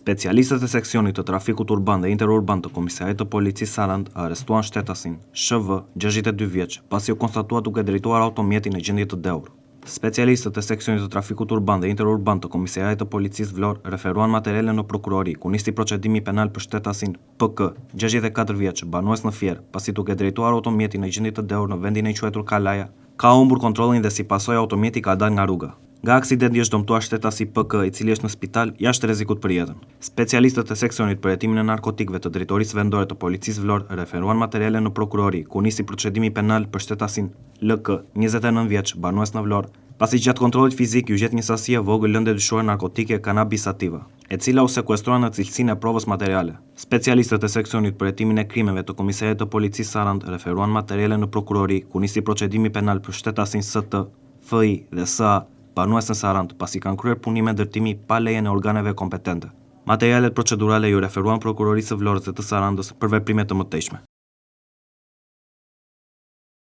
Specialistët e seksionit të trafikut urban dhe interurban të Komisariatit të Policisë Sarand arrestuan shtetasin SHV, 62 vjeç, pasi u konstatua duke drejtuar automjetin në gjendje të dehur. Specialistët e seksionit të trafikut urban dhe interurban të Komisariatit të Policisë Vlorë referuan materiale në prokurori, ku nisi procedimi penal për shtetasin PK, 64 vjeç, banues në Fier, pasi duke drejtuar automjetin në gjendje të dehur në vendin e quajtur Kalaja, ka humbur kontrollin dhe si pasojë automjeti ka dalë nga rruga. Nga aksidenti është dëmtuar shtetasi PK, i cili është në spital jashtë rrezikut për jetën. Specialistët e seksionit për hetimin e narkotikëve të drejtorisë vendore të Policisë Vlorë referuan materiale në prokurori, ku nisi procedimi penal për shtetasin LK, 29 vjeç, banues në Vlorë, pasi gjatë kontrollit fizik ju gjet një sasi e vogël lëndë dyshuar narkotike kanabis sativa, e cila u sekuestrua në cilësinë e provës materiale. Specialistët e seksionit për hetimin e krimeve të Komisariatit të Policisë Sarand referuan materiale në prokurori, ku nisi procedimi penal për shtetasin ST, FI dhe SA, banues në Sarand, pasi kanë kryer punime ndërtimi pa lejen e organeve kompetente. Materialet procedurale ju referuan prokurorisë së Vlorës dhe të Sarandës për veprime të mëtejshme.